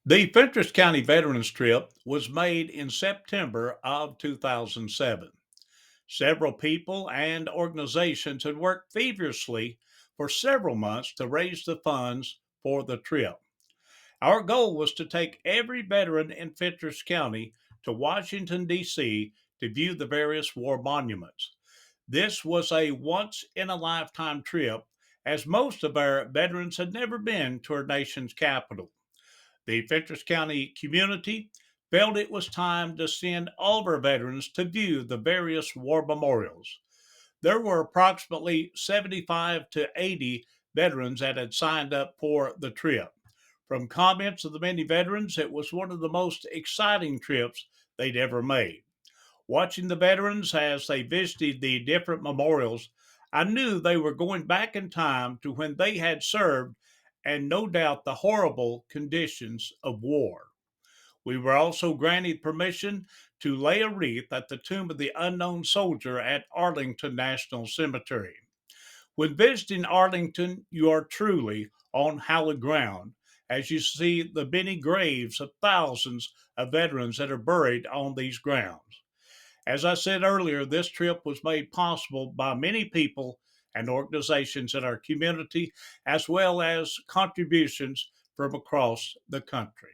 The Fentress County Veterans Trip was made in September of 2007. Several people and organizations had worked feverishly for several months to raise the funds for the trip. Our goal was to take every veteran in Fentress County to Washington, D.C. to view the various war monuments. This was a once in a lifetime trip, as most of our veterans had never been to our nation's capital. The Fentress County community felt it was time to send all of our veterans to view the various war memorials. There were approximately 75 to 80 veterans that had signed up for the trip. From comments of the many veterans, it was one of the most exciting trips they'd ever made. Watching the veterans as they visited the different memorials, I knew they were going back in time to when they had served and no doubt the horrible conditions of war. We were also granted permission to lay a wreath at the tomb of the unknown soldier at Arlington National Cemetery. When visiting Arlington, you are truly on hallowed ground as you see the many graves of thousands of veterans that are buried on these grounds. As I said earlier, this trip was made possible by many people and organizations in our community, as well as contributions from across the country.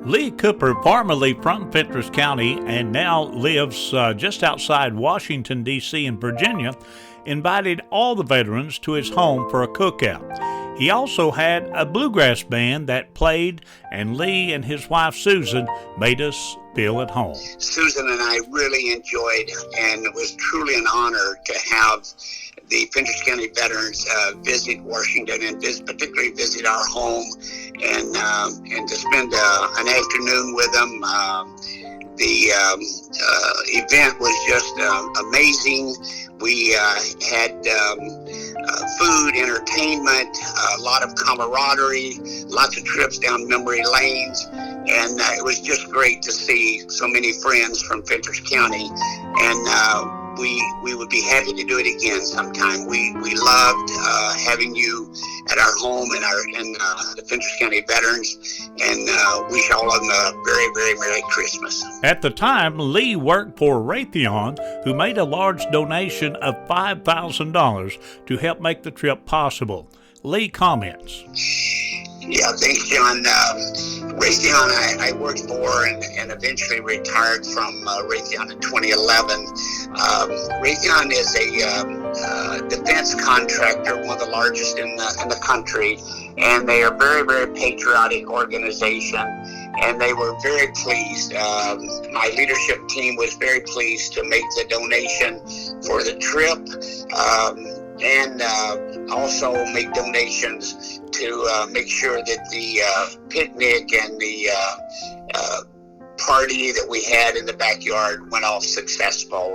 Lee Cooper, formerly from Fentress County and now lives just outside Washington, D.C. in Virginia, invited all the veterans to his home for a cookout. He also had a bluegrass band that played, and Lee and his wife Susan made us feel at home. Susan and I really enjoyed, and it was truly an honor to have the Fentress County veterans visit Washington and particularly visit our home and to spend an afternoon with them. The event was just amazing. We had food, entertainment, a lot of camaraderie, lots of trips down memory lanes, and it was just great to see so many friends from Fentress County. And we would be happy to do it again sometime. We loved having you at our home and the Fentress County veterans, and wish all of them a very, very Merry Christmas. At the time, Lee worked for Raytheon, who made a large donation of $5,000 to help make the trip possible. Lee comments. Yeah, thanks, John. Raytheon I worked for and eventually retired from Raytheon in 2011. Raytheon is a defense contractor, one of the largest in the country, and they are a very, very patriotic organization, and they were very pleased. My leadership team was very pleased to make the donation for the trip, and also make donations to make sure that the picnic and the party that we had in the backyard went off successful.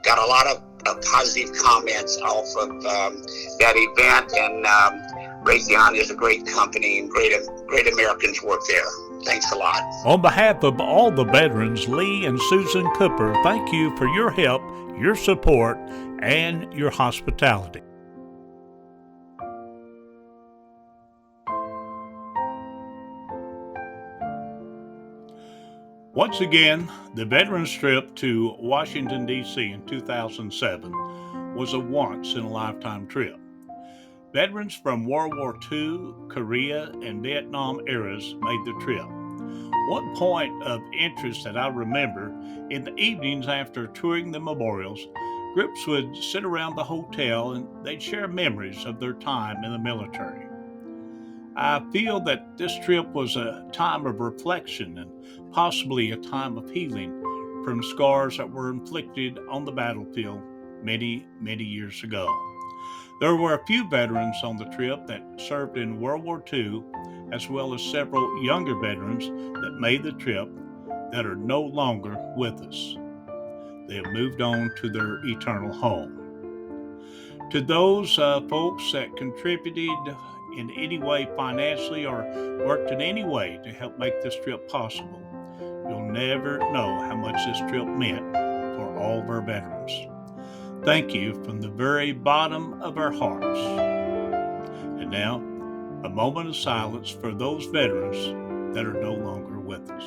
Got a lot of positive comments off of that event, and Raytheon is a great company and great Americans work there. Thanks a lot. On behalf of all the veterans, Lee and Susan Cooper, thank you for your help, your support, and your hospitality. Once again, the veterans trip to Washington, D.C. in 2007 was a once-in-a-lifetime trip. Veterans from World War II, Korea, and Vietnam eras made the trip. One point of interest that I remember, in the evenings after touring the memorials, groups would sit around the hotel and they'd share memories of their time in the military. I feel that this trip was a time of reflection and possibly a time of healing from scars that were inflicted on the battlefield many, many years ago. There were a few veterans on the trip that served in World War II, as well as several younger veterans that made the trip that are no longer with us. They have moved on to their eternal home. To those folks that contributed in any way financially or worked in any way to help make this trip possible, you'll never know how much this trip meant for all of our veterans. Thank you from the very bottom of our hearts. And now, a moment of silence for those veterans that are no longer with us.